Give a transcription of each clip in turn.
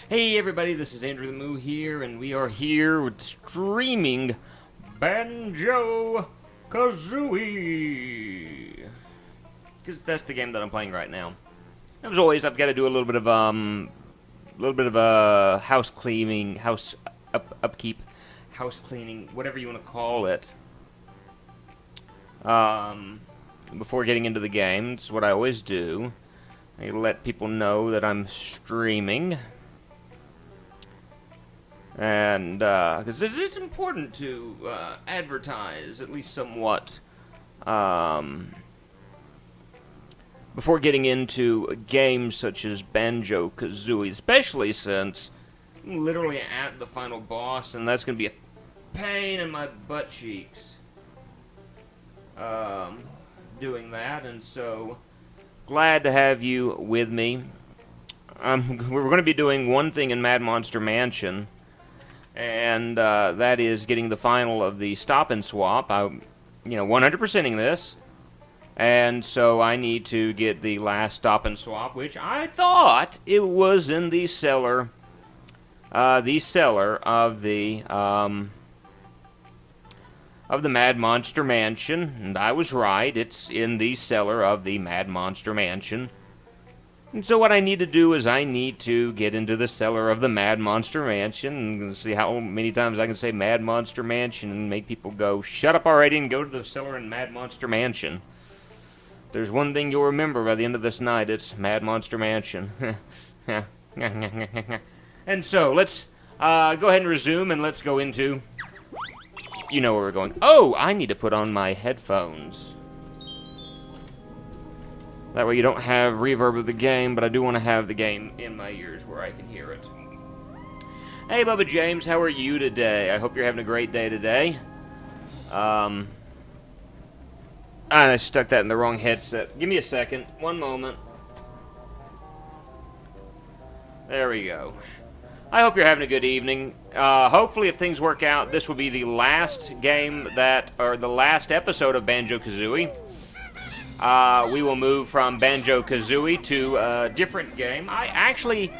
Hey everybody, this is Andrew themoo here, and we are here with streaming Banjo Kazooie, because that's the game that I'm playing right now. As always, I've got to do a little bit of house cleaning, upkeep, house cleaning, whatever you want to call it. Before getting into the game, it's what I always do. I let people know that I'm streaming. And, because it is important to advertise, at least somewhat, before getting into games such as Banjo Kazooie, especially since I'm literally at the final boss, and that's going to be a pain in my butt cheeks, doing that, and so, glad to have you with me. We're going to be doing one thing in Mad Monster Mansion, and that is getting the final of the stop and swap. I'm, 100%ing this, and so I need to get the last stop and swap, which I thought it was in the cellar of the Mad Monster Mansion, and I was right. It's in the cellar of the Mad Monster Mansion. And so what I need to do is I need to get into the cellar of the Mad Monster Mansion and see how many times I can say Mad Monster Mansion and make people go, shut up already and go to the cellar in Mad Monster Mansion. There's one thing you'll remember by the end of this night, it's Mad Monster Mansion. And so, let's go ahead and resume, and let's go into, you know where we're going. Oh, I need to put on my headphones. That way you don't have reverb of the game, but I do want to have the game in my ears where I can hear it. Hey, Bubba James, how are you today? I hope you're having a great day today. I stuck that in the wrong headset. Give me a second. One moment. There we go. I hope you're having a good evening. Hopefully, if things work out, this will be the last game or the last episode of Banjo Kazooie. We will move from Banjo Kazooie to a different game. I actually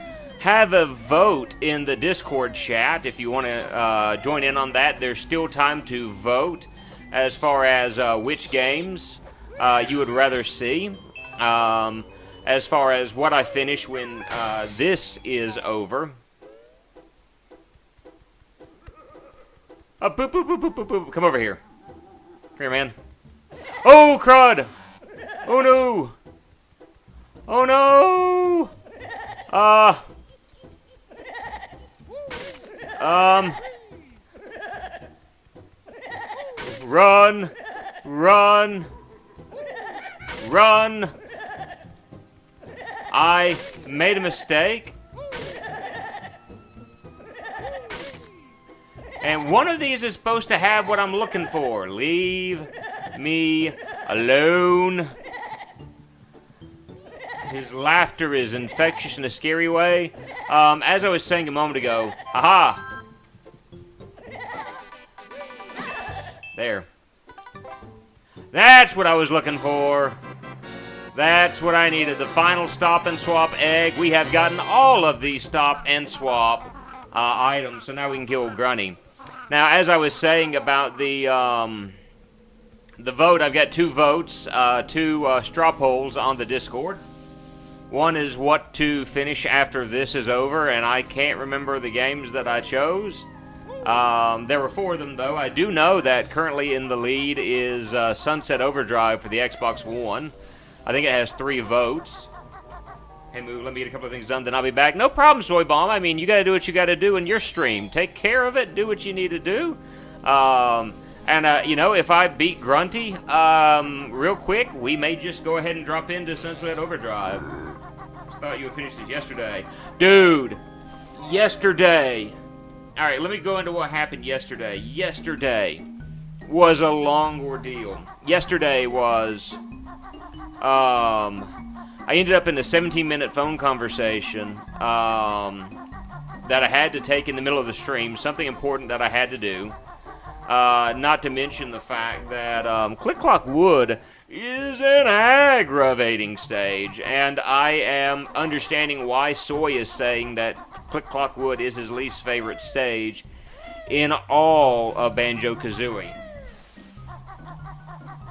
have a vote in the Discord chat. If you want to join in on that, there's still time to vote as far as which games you would rather see. As far as what I finish when this is over. Boop, boop, boop, boop, boop, boop. Come over here. Come here, man. Oh, crud! Oh no! Oh no! Run! Run! Run! I made a mistake. And one of these is supposed to have what I'm looking for. Leave me alone. His laughter is infectious in a scary way. As I was saying a moment ago, haha. There. That's what I was looking for. That's what I needed. The final stop and swap egg. We have gotten all of the stop and swap items, so now we can kill Grunny. Now, as I was saying about the vote, I've got two votes, two straw polls on the Discord. One is what to finish after this is over, and I can't remember the games that I chose. There were 4 of them, though. I do know that currently in the lead is Sunset Overdrive for the Xbox One. I think it has 3 votes. Hey, Moo, let me get a couple of things done, then I'll be back. No problem, Soy Bomb. I mean, you gotta do what you gotta do in your stream. Take care of it, do what you need to do. If I beat Grunty real quick, we may just go ahead and drop into Sunset Overdrive. Just thought you would finish this yesterday. Dude, yesterday. Alright, let me go into what happened yesterday. Yesterday was a long ordeal. Yesterday was, I ended up in a 17-minute phone conversation that I had to take in the middle of the stream, something important that I had to do. Not to mention the fact that Click Clock Wood is an aggravating stage, and I am understanding why Soy is saying that Click Clock Wood is his least favorite stage in all of Banjo Kazooie.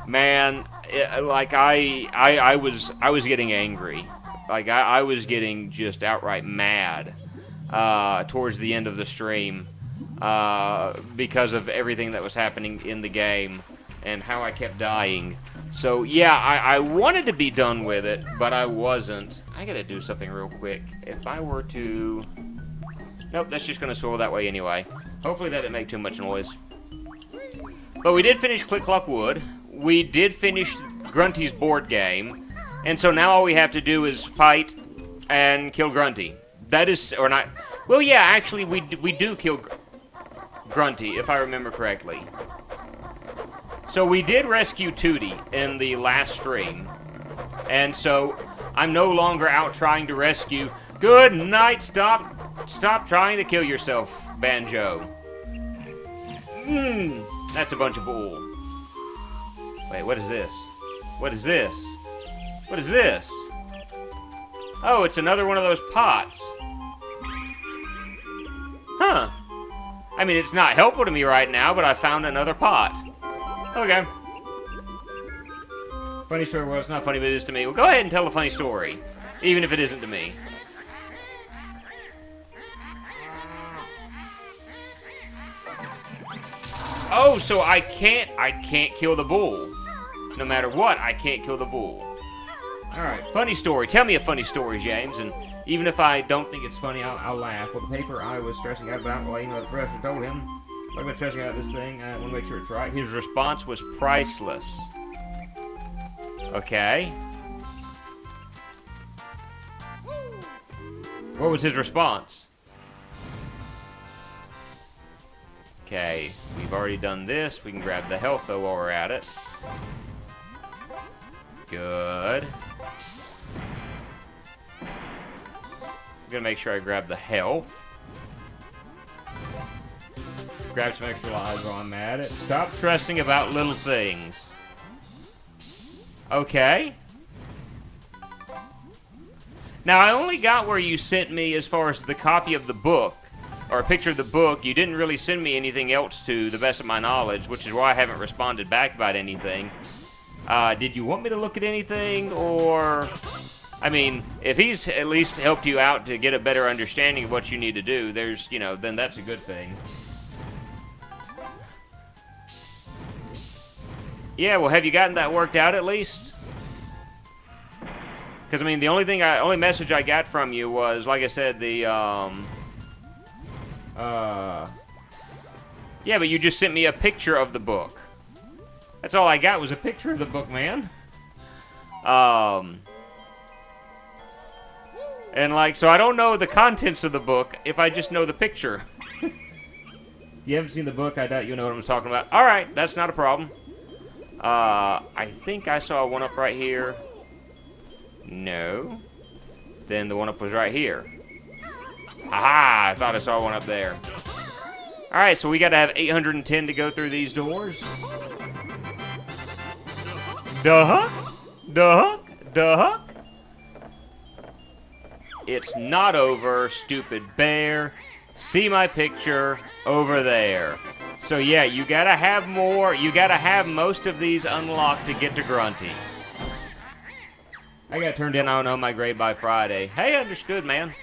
Man, I was getting angry. Like I was getting just outright mad towards the end of the stream because of everything that was happening in the game and how I kept dying. So yeah, I wanted to be done with it, but I wasn't. I gotta do something real quick. If I were to... Nope, that's just gonna swirl that way anyway. Hopefully that didn't make too much noise. But we did finish Click Clock Wood. We did finish Grunty's board game. And so now all we have to do is fight and kill Grunty. That is... or not... Well, yeah, actually, we do kill Grunty, if I remember correctly. So we did rescue Tooty in the last stream. And so I'm no longer out trying to rescue... Good night, stop trying to kill yourself, Banjo. That's a bunch of bull. Wait, what is this? What is this? What is this? Oh, it's another one of those pots. Huh. I mean, it's not helpful to me right now, but I found another pot. Okay. Funny story. Well, it's not funny, but it is to me. Well, go ahead and tell a funny story, even if it isn't to me. Oh, so I can't kill the bull. No matter what, I can't kill the bull. Alright, funny story. Tell me a funny story, James, and even if I don't think it's funny, I'll laugh. With the paper I was stressing out about, well, you know, the professor told him, I've been stressing out this thing, I want to make sure it's right. His response was priceless. Okay. What was his response? Okay, we've already done this. We can grab the health, though, while we're at it. Good. I'm gonna make sure I grab the health. Grab some extra lives while I'm at it. Stop stressing about little things. Okay. Now, I only got where you sent me as far as the copy of the book. Or a picture of the book. You didn't really send me anything else to the best of my knowledge, which is why I haven't responded back about anything. Did you want me to look at anything, or... I mean, if he's at least helped you out to get a better understanding of what you need to do, there's, you know, then that's a good thing. Yeah, well, have you gotten that worked out at least? Because, I mean, the only message I got from you was, like I said, yeah, but you just sent me a picture of the book. That's all I got was a picture of the book, man. And, like, so I don't know the contents of the book if I just know the picture. If you haven't seen the book, I doubt you know what I'm talking about. Alright, that's not a problem. I think I saw one up right here. No. Then the one up was right here. Aha! I thought I saw one up there. Alright, so we gotta have 810 to go through these doors. Duh-huck! Duh-huck! Duh-huck! It's not over, stupid bear. See my picture over there. So yeah, you gotta have more. You gotta have most of these unlocked to get to Grunty. I got turned in, I don't know, my grade by Friday. Hey, understood, man.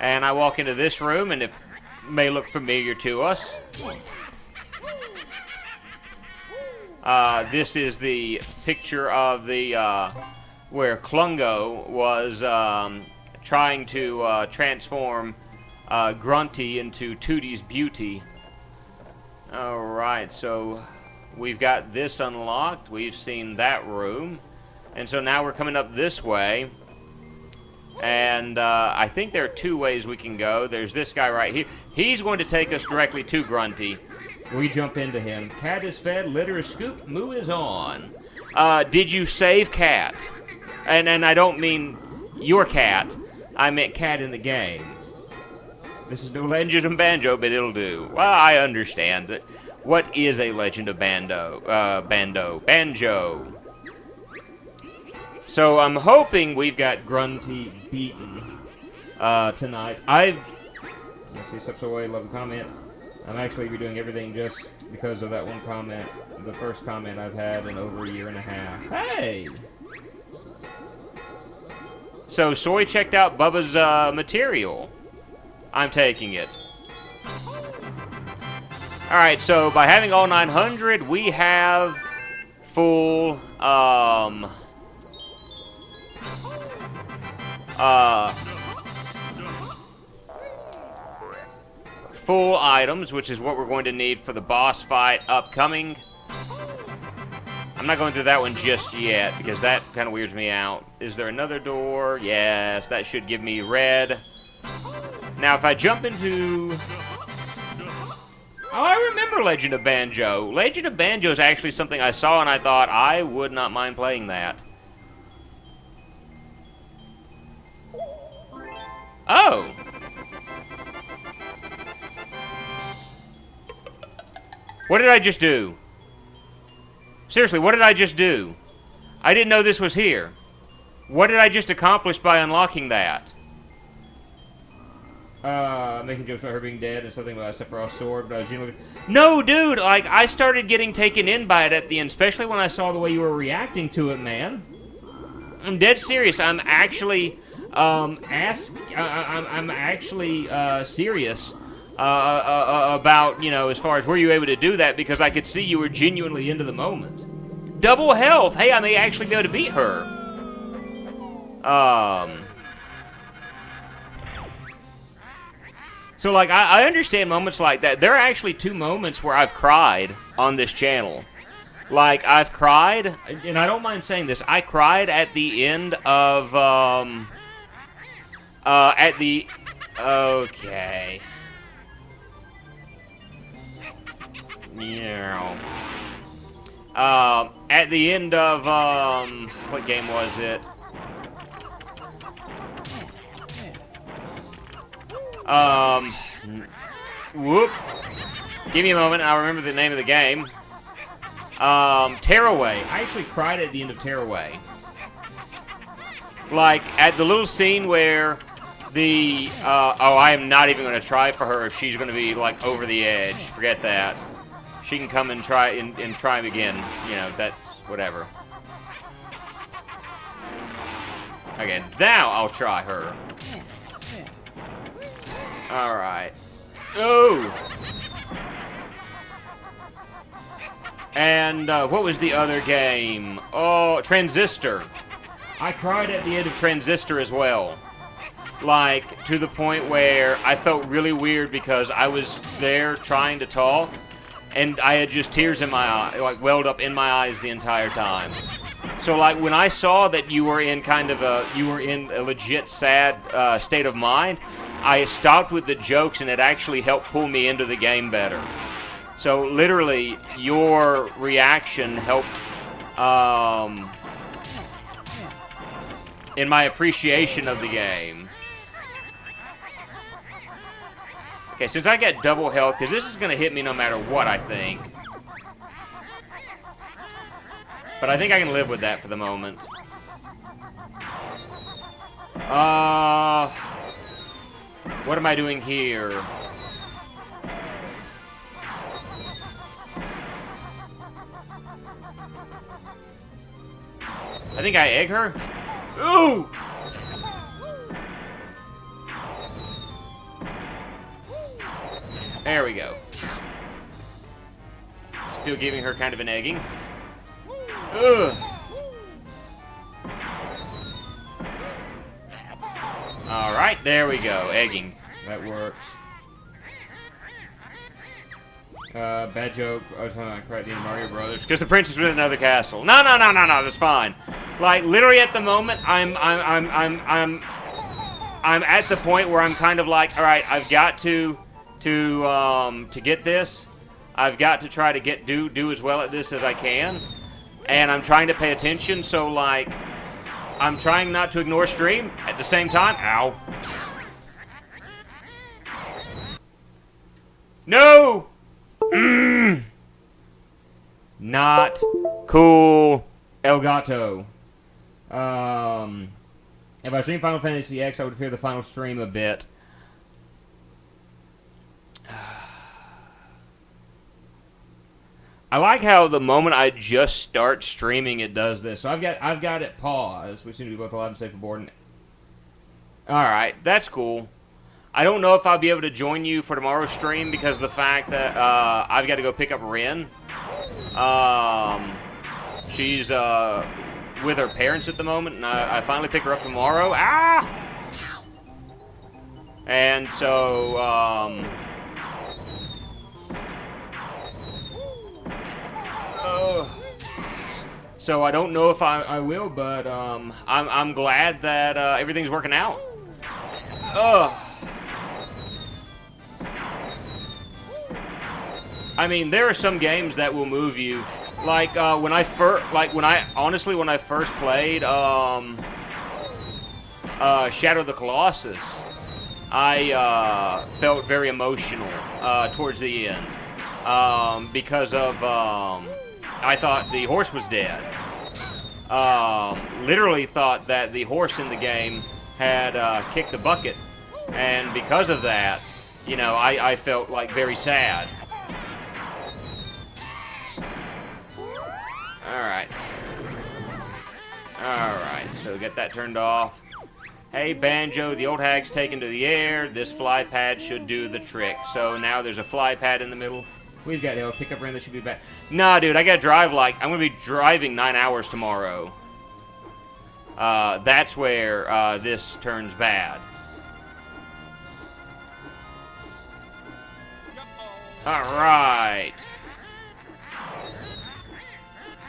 And I walk into this room, and it may look familiar to us. This is the picture of the, where Klungo was trying to transform Grunty into Tooty's Beauty. Alright, so we've got this unlocked. We've seen that room. And so now we're coming up this way. And I think there are two ways we can go. There's this guy right here. He's going to take us directly to Grunty. We jump into him. Cat is fed, litter is scooped, moo is on. Did you save Cat? And I don't mean your cat. I meant Cat in the game. This is no Legend of Banjo, but it'll do. Well, I understand that. What is a Legend of Banjo? So I'm hoping we've got Grunty beaten tonight. Let's see, steps away, love the comment. I'm actually redoing everything just because of that one comment. The first comment I've had in over a year and a half. Hey! So, Soy checked out Bubba's material. I'm taking it. Alright, so by having all 900, we have full, full items, which is what we're going to need for the boss fight upcoming. I'm not going through that one just yet, because that kind of weirds me out. Is there another door? Yes, that should give me red. Now, if I jump into... Oh, I remember Legend of Banjo. Legend of Banjo is actually something I saw and I thought I would not mind playing that. Oh! What did I just do? Seriously, what did I just do? I didn't know this was here. What did I just accomplish by unlocking that? Making jokes about her being dead and something about a Sephiroth sword, but I was genuinely... No, dude! Like, I started getting taken in by it at the end, especially when I saw the way you were reacting to it, man. I'm dead serious. I'm actually, I'm actually, serious, about, you know, as far as were you able to do that, because I could see you were genuinely into the moment. Double health! Hey, I may actually be able to beat her. So, like, I understand moments like that. There are actually 2 moments where I've cried on this channel. Like, I've cried, and I don't mind saying this, I cried at the end of, okay. Yeah. At the end of, what game was it? Whoop. Give me a moment, and I'll remember the name of the game. Tearaway. I actually cried at the end of Tearaway. Like, at the little scene where the, oh, I am not even going to try for her if she's going to be, like, over the edge. Forget that. She can come and try and try again. You know, that's whatever. Okay, now I'll try her. Alright. Oh! And, what was the other game? Oh, Transistor. I cried at the end of Transistor as well. Like, to the point where I felt really weird because I was there trying to talk, and I had just tears in my eyes, like, welled up in my eyes the entire time. So, like, when I saw that you were in kind of a, you were in a legit sad state of mind, I stopped with the jokes, and it actually helped pull me into the game better. So, literally, your reaction helped, in my appreciation of the game. Okay, since I got double health, because this is going to hit me no matter what, I think. But I think I can live with that for the moment. What am I doing here? I think I egg her? Ooh! There we go. Still giving her kind of an egging. Ugh! Alright, there we go. Egging. That works. Bad joke. I was talking about correct the Mario Brothers. Because the princess was in another castle. No, that's fine. Like, literally at the moment, I'm at the point where I'm kind of like, alright, I've got to get this. I've got to try to do as well at this as I can. And I'm trying to pay attention, so, like, I'm trying not to ignore stream at the same time. Ow. No! Not cool, El Gato. If I stream Final Fantasy X, I would fear the final stream a bit. I like how the moment I just start streaming, it does this. So I've got it paused. We seem to be both alive and safe aboard. All right, that's cool. I don't know if I'll be able to join you for tomorrow's stream because of the fact that I've got to go pick up Wren. She's with her parents at the moment, and I finally pick her up tomorrow. Ah! And so, so I don't know if I will, but I'm glad that everything's working out. I mean, there are some games that will move you, like when I first played Shadow of the Colossus. I felt very emotional towards the end because of I thought the horse was dead. Literally thought that the horse in the game had kicked the bucket, and because of that, you know, I felt like very sad. Alright, so get that turned off. Hey, Banjo, the old hag's taken to the air. This fly pad should do the trick. So now there's a fly pad in the middle. We've got a pickup Wren that should be back. Nah, dude, I gotta drive I'm gonna be driving 9 hours tomorrow. That's where this turns bad. Alright.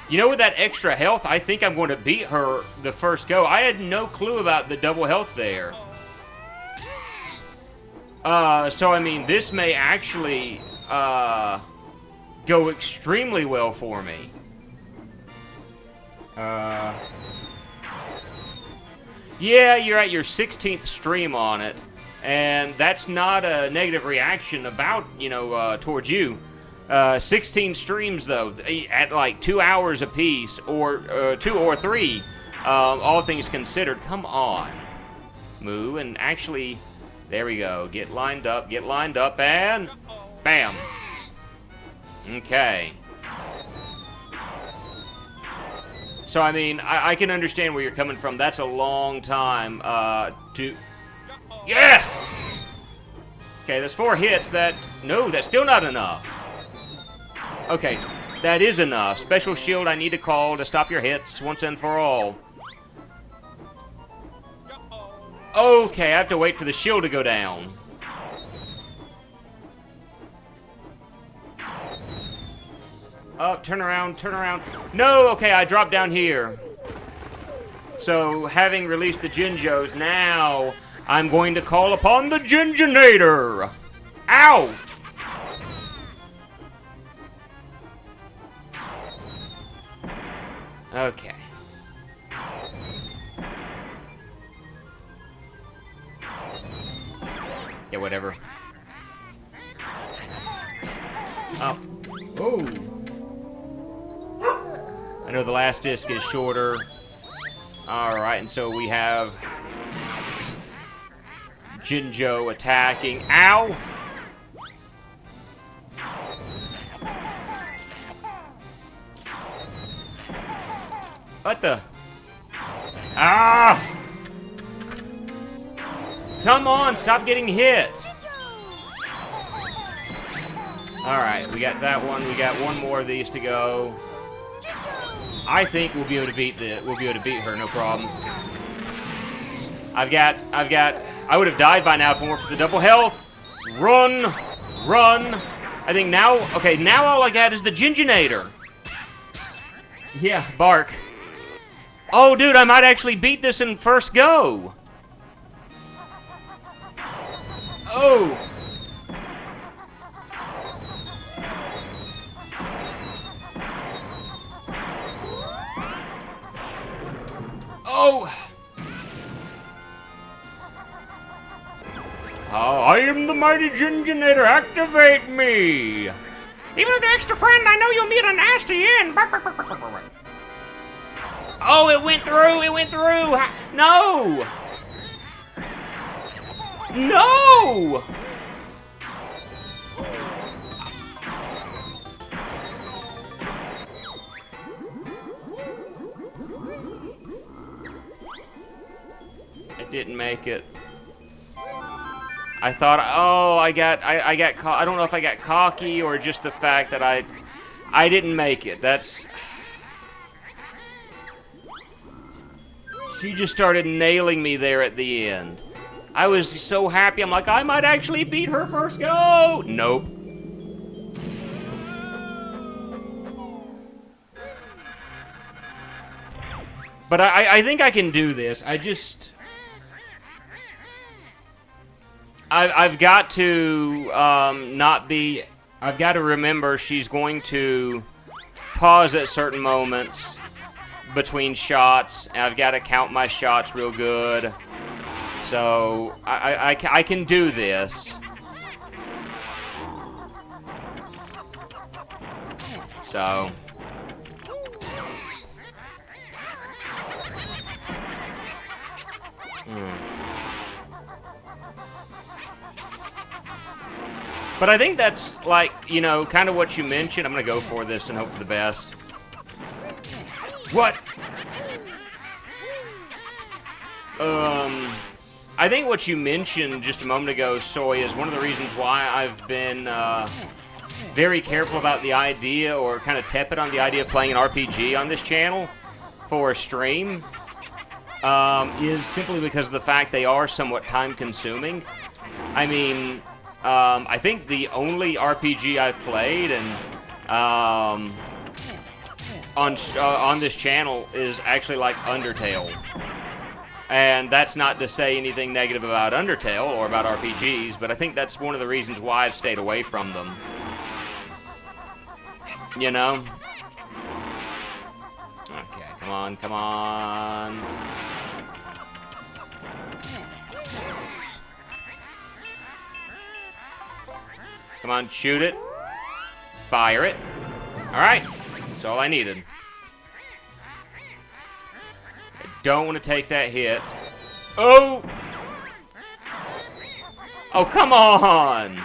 You know, with that extra health, I think I'm going to beat her the first go. I had no clue about the double health there. So, I mean, this may actually go extremely well for me. Yeah, you're at your 16th stream on it. And that's not a negative reaction about, you know, towards you. 16 streams, though, at like 2 hours apiece, or 2 or 3, all things considered. Come on. Moo, and actually, there we go. Get lined up, and bam. Okay. So, I mean, I can understand where you're coming from. That's a long time to... Yes! Okay, there's 4 hits. No, that's still not enough. Okay, that is enough. Special shield I need to call to stop your hits once and for all. Okay, I have to wait for the shield to go down. Turn around, turn around. No, okay, I dropped down here. So, having released the Jinjos, now I'm going to call upon the Jinjonator. Ow! Okay. Yeah, whatever. Oh. Oh. I know the last disc is shorter. Alright, and so we have Jinjo attacking. Ow! What the? Ah! Come on, stop getting hit. Alright, we got that one. We got one more of these to go. I think we'll be able to beat her, no problem. I would have died by now if it weren't for the double health. Run! Run! I think now, okay, now all I got is the Jinjonator. Yeah, bark. Oh, dude, I might actually beat this in first go. Oh. Oh. I am the mighty Jinjonator. Activate me. Even with the extra friend, I know you'll meet a nasty end. Oh, it went through! It went through! No! No! Didn't make it. I thought, oh, I got I don't know if I got cocky or just the fact that I didn't make it. That's... She just started nailing me there at the end. I was so happy. I'm like, I might actually beat her first go. Nope. But I think I can do this. I've got to not be... I've got to remember she's going to pause at certain moments between shots. And I've got to count my shots real good. So, I can do this. So... But I think that's, like, you know, kind of what you mentioned. I'm going to go for this and hope for the best. What? I think what you mentioned just a moment ago, Soy, is one of the reasons why I've been very careful about the idea, or kind of tepid on the idea of playing an RPG on this channel for a stream, is simply because of the fact they are somewhat time-consuming. I mean... I think the only RPG I've played and on this channel is actually like Undertale, and that's not to say anything negative about Undertale or about RPGs, but I think that's one of the reasons why I've stayed away from them. You know? Okay, come on, come on. Come on, shoot it. Fire it. Alright. That's all I needed. I don't want to take that hit. Oh! Oh, come on!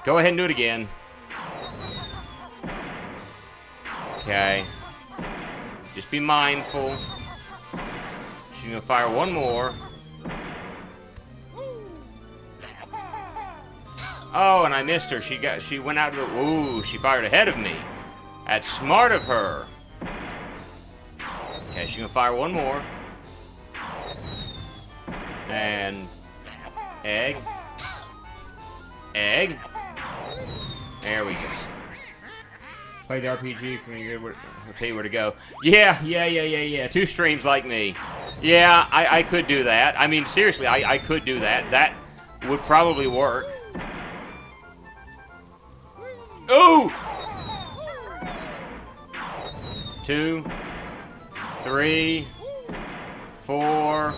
Go ahead and do it again. Okay. Just be mindful. She's gonna fire one more. Oh, and I missed her. She went out to the... Ooh, she fired ahead of me. That's smart of her. Okay, she's gonna fire one more. And... Egg. Egg. There we go. Play the RPG for me. I'll tell you where to go. Yeah. 2 streams like me. Yeah, I could do that. I mean, seriously, I could do that. That would probably work. Ooh! 2, 3, 4.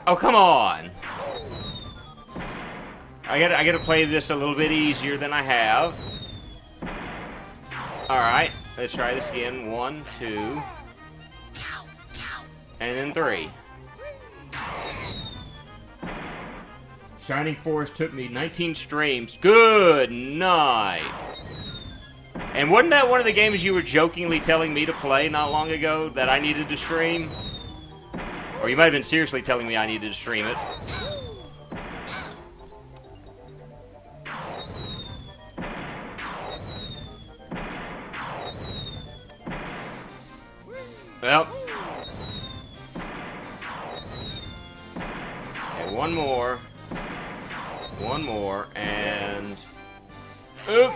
Oh, come on! I gotta play this a little bit easier than I have. Alright, let's try this again. 1, 2... And then 3. Shining Force took me 19 streams. Good night. And wasn't that one of the games you were jokingly telling me to play not long ago that I needed to stream? Or you might have been seriously telling me I needed to stream it. Well. Okay, one more. One more, and... Oop!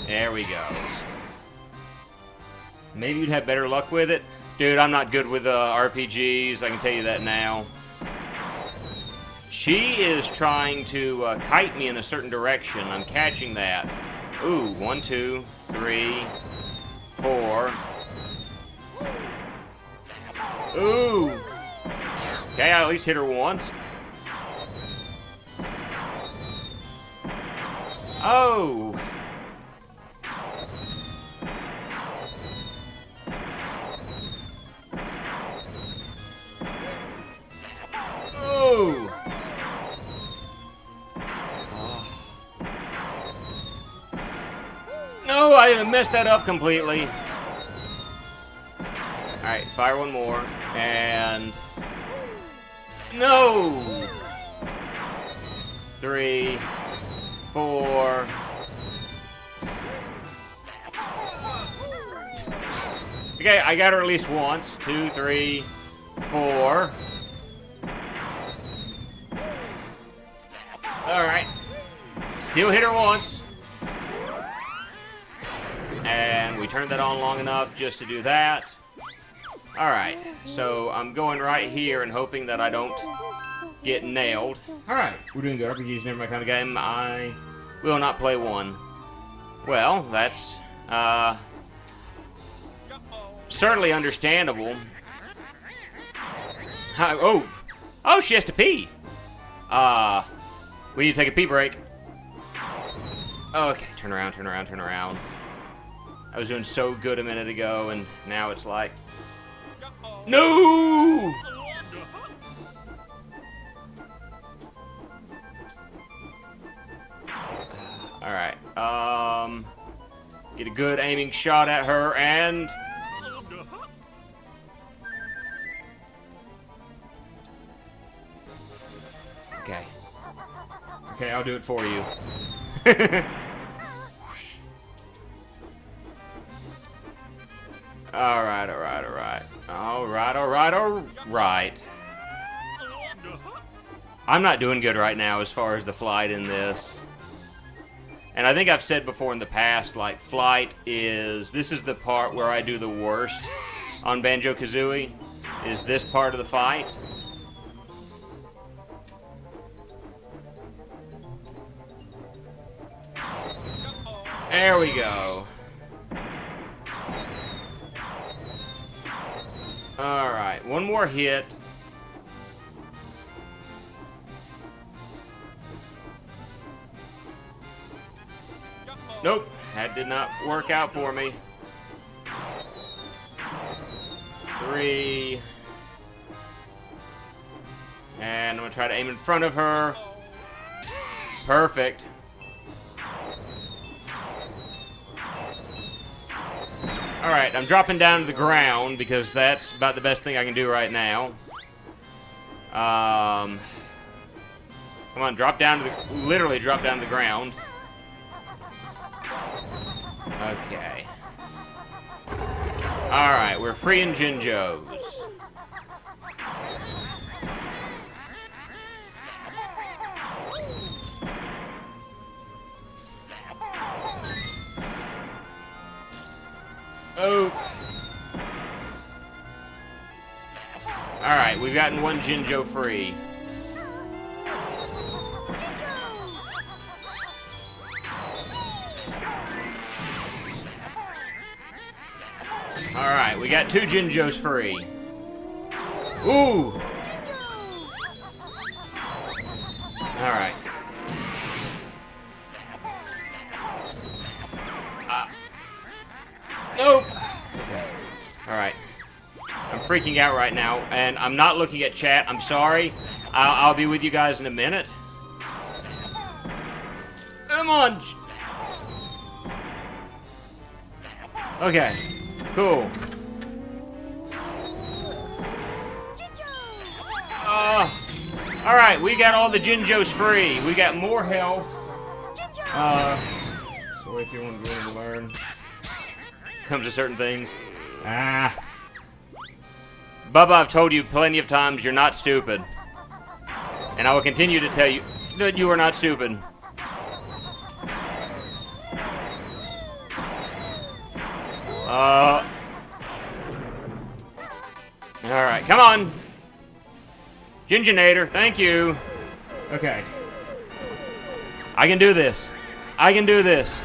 There we go. Maybe you'd have better luck with it. Dude, I'm not good with RPGs, I can tell you that now. She is trying to kite me in a certain direction. I'm catching that. Ooh, 1, 2, 3, 4. Ooh! Okay, I at least hit her once. Oh! Oh! No, I I messed that up completely. Alright, fire one more. And... No! 3, 4... Okay, I got her at least once. 2, 3, 4. Alright. Still hit her once. And we turned that on long enough just to do that. Alright, so I'm going right here and hoping that I don't get nailed. Alright, we're doing good. RPG's never my kind of game. I will not play one. Well, that's, certainly understandable. Oh, she has to pee. We need to take a pee break. Okay, turn around, turn around, turn around. I was doing so good a minute ago, and now it's like... No! Alright, get a good aiming shot at her, and... Okay. Okay, I'll do it for you. Alright, alright, alright. Alright, alright, alright. I'm not doing good right now as far as the flight in this. And I think I've said before in the past, like, flight is... This is the part where I do the worst on Banjo Kazooie, is this part of the fight. There we go. Alright, one more hit. Nope, that did not work out for me. 3. And I'm gonna try to aim in front of her. Perfect. Alright, I'm dropping down to the ground because that's about the best thing I can do right now. Come on, drop down to the... Literally drop down to the ground. Okay. Alright, we're freeing Jinjos. Oh. Alright, we've gotten one Jinjo free. Alright, we got 2 Jinjos free. Ooh! Alright. Nope! Okay. Alright. I'm freaking out right now, and I'm not looking at chat. I'm sorry. I'll be with you guys in a minute. Come on! Okay. Cool. Alright, we got all the Jinjos free. We got more health. So if you want to learn... comes to certain things. Bubba, I've told you plenty of times you're not stupid. And I will continue to tell you that you are not stupid. Alright, come on! Ginjinator, thank you! Okay. I can do this. I can do this.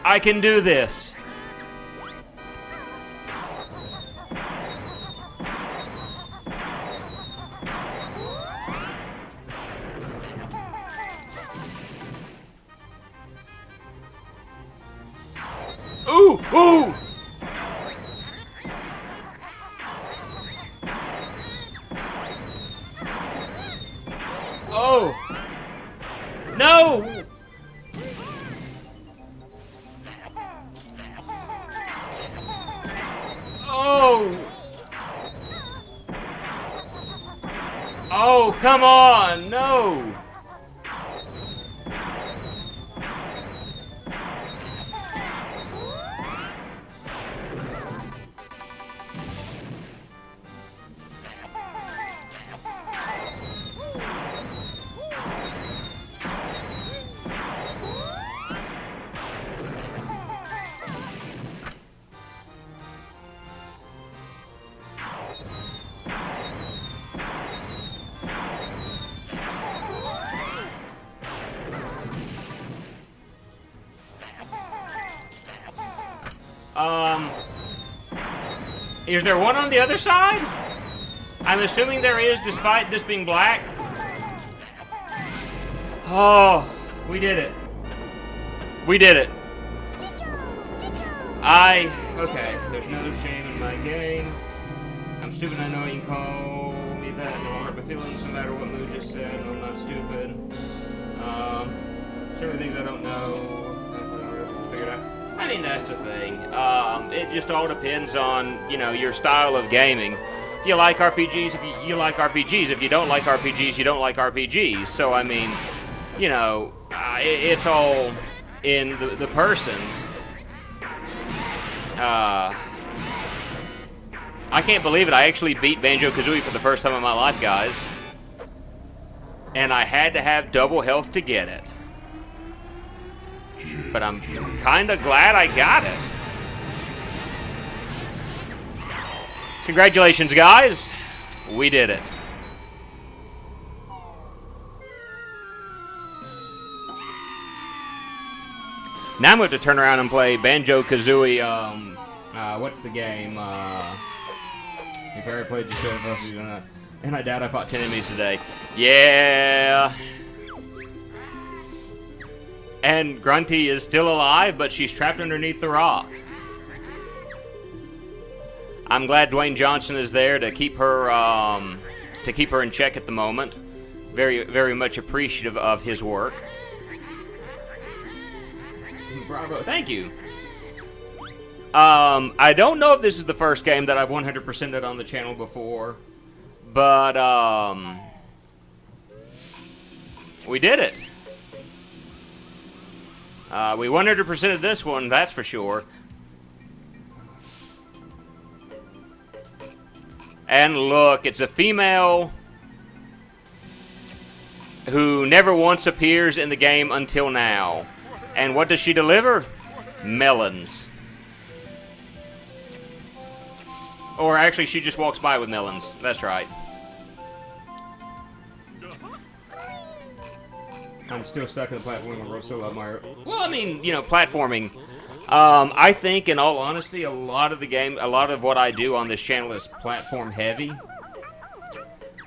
I can do this. Ooh! Ooh! Oh! No! Oh, come on! No! Is there one on the other side? I'm assuming there is, despite this being black. Oh, we did it. We did it. Okay, there's no shame in my game. I'm stupid, I know you can call me that. It won't hurt my feelings no matter what Moo just said. No, I'm not stupid. Certain things I don't know. Figured out. I mean, that's the thing. It just all depends on, you know, your style of gaming. If you like RPGs, if you like RPGs. If you don't like RPGs, you don't like RPGs. So, I mean, you know, it's all in the person. I can't believe it. I actually beat Banjo Kazooie for the first time in my life, guys. And I had to have double health to get it. But I'm kind of glad I got it. Congratulations, guys. We did it. Now I'm going to turn around and play Banjo Kazooie. What's the game? If I ever played the show, and I doubt I fought 10 enemies today. Yeah. And Grunty is still alive, but she's trapped underneath the rock. I'm glad Dwayne Johnson is there to keep her in check at the moment. Very, very much appreciative of his work. Bravo, thank you. I don't know if this is the first game that I've 100%ed on the channel before, but we did it. We 100%ed this one, that's for sure. And look, it's a female who never once appears in the game until now. And what does she deliver? Melons. Or actually, she just walks by with melons. That's right. I'm still stuck in the platform where I still love Mario. Well, I mean, you know, platforming. I think, in all honesty, a lot of what I do on this channel is platform heavy.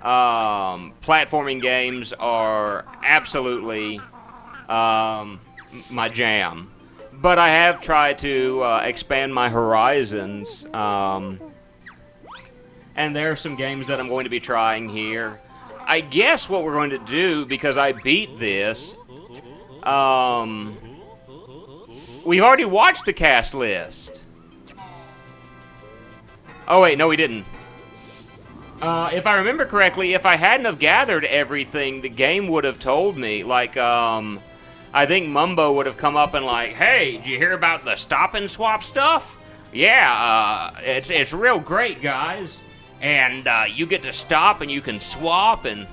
Platforming games are absolutely my jam. But I have tried to expand my horizons. And there are some games that I'm going to be trying here. I guess what we're going to do, because I beat this, we've already watched the cast list. Oh, wait, no, we didn't. If I remember correctly, if I hadn't have gathered everything, the game would have told me. Like, I think Mumbo would have come up and like, hey, did you hear about the stop and swap stuff? Yeah, it's real great, guys. And you get to stop and you can swap, and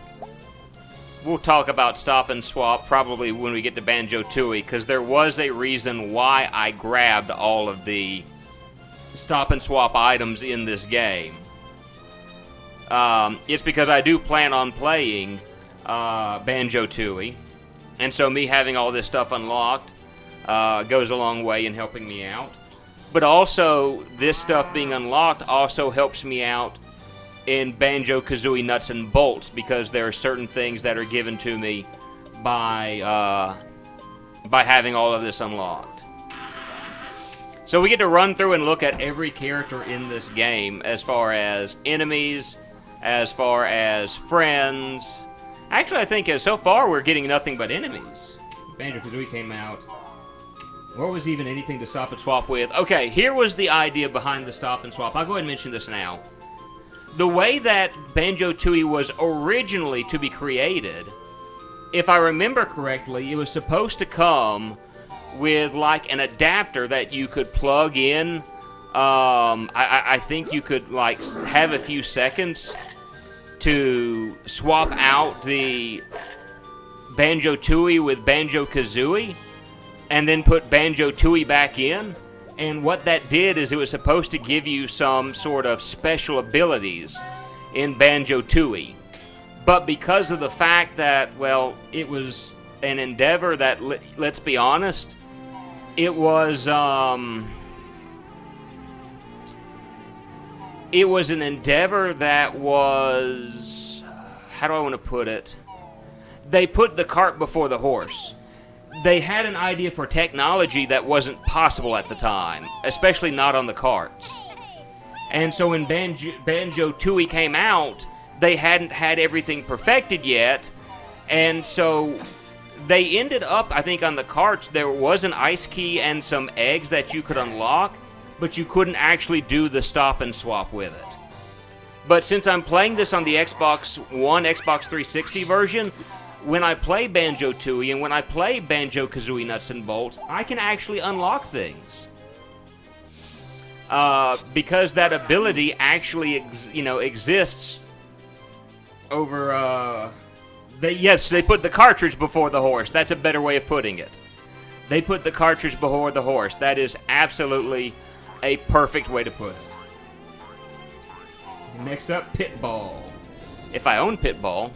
we'll talk about stop and swap probably when we get to Banjo Tooie, because there was a reason why I grabbed all of the stop and swap items in this game. It's because I do plan on playing Banjo Tooie, and so me having all this stuff unlocked goes a long way in helping me out. But also, this stuff being unlocked also helps me out in Banjo Kazooie Nuts and Bolts, because there are certain things that are given to me by having all of this unlocked. So we get to run through and look at every character in this game, as far as enemies, as far as friends. Actually, I think so far we're getting nothing but enemies. Banjo Kazooie came out. What was even anything to stop and swap with? Okay, here was the idea behind the stop and swap. I'll go ahead and mention this now. the way that Banjo-Tooie was originally to be created, if I remember correctly, it was supposed to come with like an adapter that you could plug in. I think you could like have a few seconds to swap out the Banjo-Tooie with Banjo Kazooie and then put Banjo-Tooie back in. And what that did is it was supposed to give you some sort of special abilities in Banjo-Tooie. But because of the fact that, well, it was an endeavor that, let's be honest, it was an endeavor that was, how do I want to put it? They put the cart before the horse. They had an idea for technology that wasn't possible at the time, especially not on the carts. And so when Banjo-Tooie came out, they hadn't had everything perfected yet, and so they ended up, I think on the carts, there was an ice key and some eggs that you could unlock, but you couldn't actually do the stop and swap with it. But since I'm playing this on the Xbox One, Xbox 360 version, when I play Banjo-Tooie and when I play Banjo-Kazooie Nuts and Bolts, I can actually unlock things. Because that ability actually, exists over, they put the cartridge before the horse. That's a better way of putting it. They put the cartridge before the horse. That is absolutely a perfect way to put it. Next up, Pitball. If I own Pitball,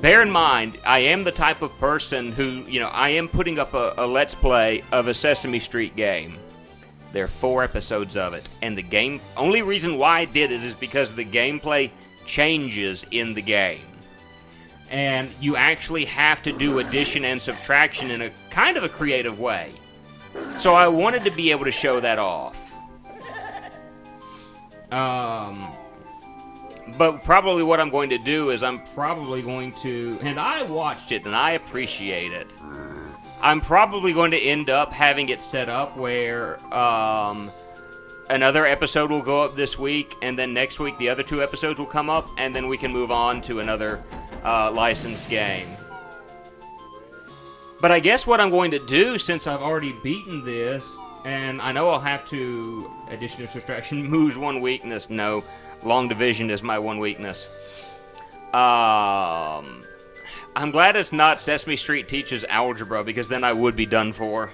bear in mind, I am the type of person who, I am putting up a Let's Play of a Sesame Street game. There are 4 episodes of it, and the game, only reason why I did it is because the gameplay changes in the game. And you actually have to do addition and subtraction in a kind of a creative way. So I wanted to be able to show that off. But probably what I'm going to do is I'm probably going to, and I watched it and I appreciate it, I'm probably going to end up having it set up where another episode will go up this week, and then next week the other 2 episodes will come up, and then we can move on to another licensed game. But I guess what I'm going to do, since I've already beaten this, and I know I'll have to, addition and subtraction, moves one weakness, no, long division is my one weakness. I'm glad it's not Sesame Street Teaches Algebra, because then I would be done for.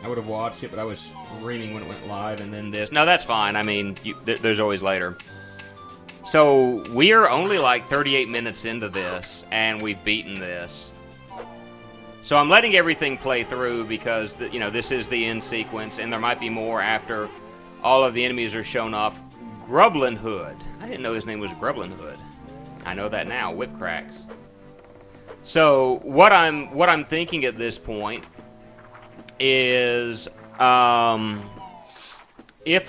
I would have watched it, but I was screaming when it went live, and then this. No, that's fine. I mean, there's always later. So, we are only like 38 minutes into this, and we've beaten this. So I'm letting everything play through because, this is the end sequence, and there might be more after all of the enemies are shown off. Grublin Hood. I didn't know his name was Grublin Hood. I know that now. Whip cracks. So what I'm thinking at this point is, if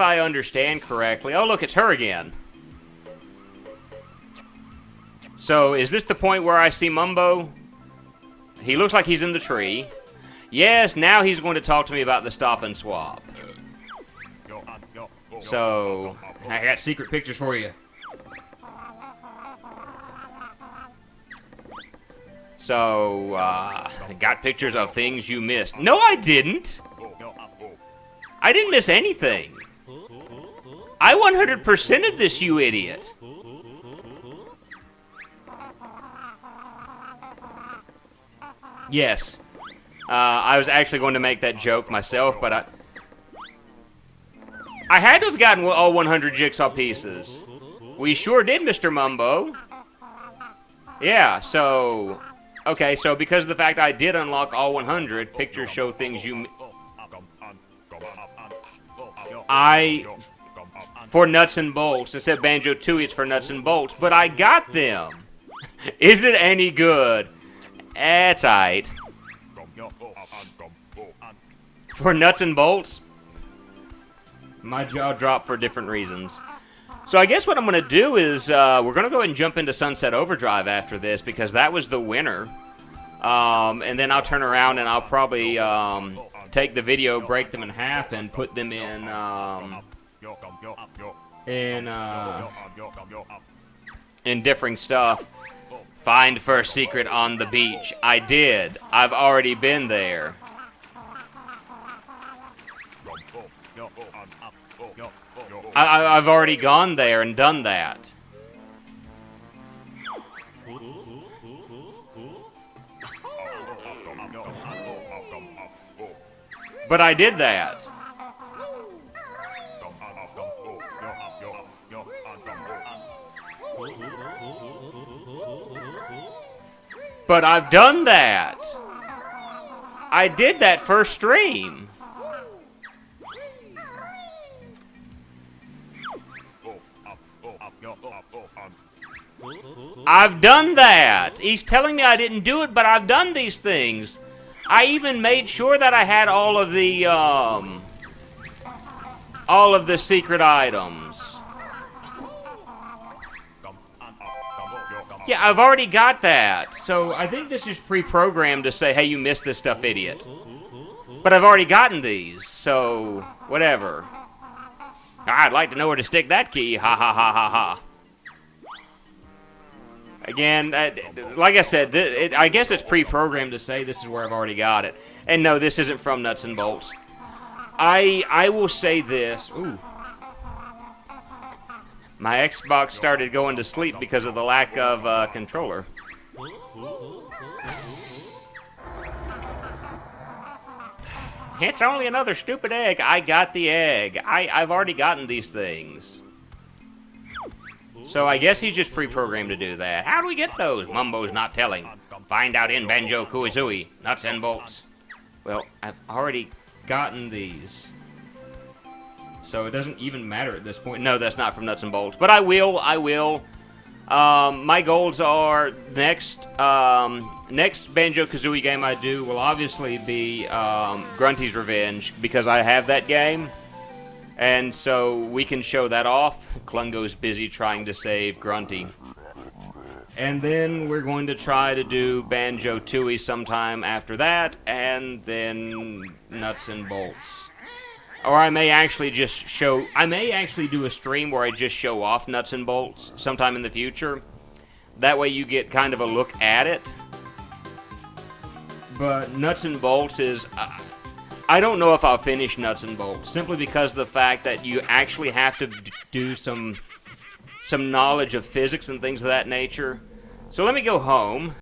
I understand correctly, oh look, it's her again. So is this the point where I see Mumbo? He looks like he's in the tree. Yes, now he's going to talk to me about the stop and swap. So, I got secret pictures for you. So, I got pictures of things you missed. No, I didn't. I didn't miss anything. I 100%ed this, you idiot. Yes. I was actually going to make that joke myself, but I had to have gotten all 100 jigsaw pieces. We sure did, Mr. Mumbo. Yeah, so... Okay, so because of the fact I did unlock all 100, pictures show things you... For nuts and bolts. It said Banjo-Tooie, it's for nuts and bolts, but I got them. Is it any good? It's aight. For nuts and bolts? My jaw dropped for different reasons. So I guess what I'm going to do is, we're going to go ahead and jump into Sunset Overdrive after this, because that was the winner. And then I'll turn around and I'll probably take the video, break them in half, and put them in differing stuff. Find first secret on the beach. I did. I've already been there. I've already gone there and done that. But I did that. But I've done that. I did that first stream. I've done that. He's telling me I didn't do it, but I've done these things. I even made sure that I had all of the secret items. Yeah, I've already got that. So I think this is pre-programmed to say, hey, you missed this stuff, idiot. But I've already gotten these, so whatever. I'd like to know where to stick that key. Ha ha ha ha ha. Again, like I said, I guess it's pre-programmed to say this is where I've already got it. And no, this isn't from Nuts and Bolts. I will say this. Ooh. My Xbox started going to sleep because of the lack of controller. It's only another stupid egg. I got the egg. I've already gotten these things. So I guess he's just pre-programmed to do that. How do we get those? Mumbo's not telling. Find out in Banjo Kazooie. Nuts and bolts. Well, I've already gotten these. So it doesn't even matter at this point. No, that's not from Nuts and Bolts. But I will. My goals are next Banjo Kazooie game I do will obviously be Grunty's Revenge, because I have that game. And so we can show that off. Klungo's busy trying to save Grunty. And then we're going to try to do Banjo Tooie sometime after that, and then Nuts and Bolts. Or I may actually do a stream where I just show off Nuts and Bolts sometime in the future. That way you get kind of a look at it. But Nuts and Bolts is... I don't know if I'll finish Nuts and Bolts, simply because of the fact that you actually have to do some knowledge of physics and things of that nature. So let me go home.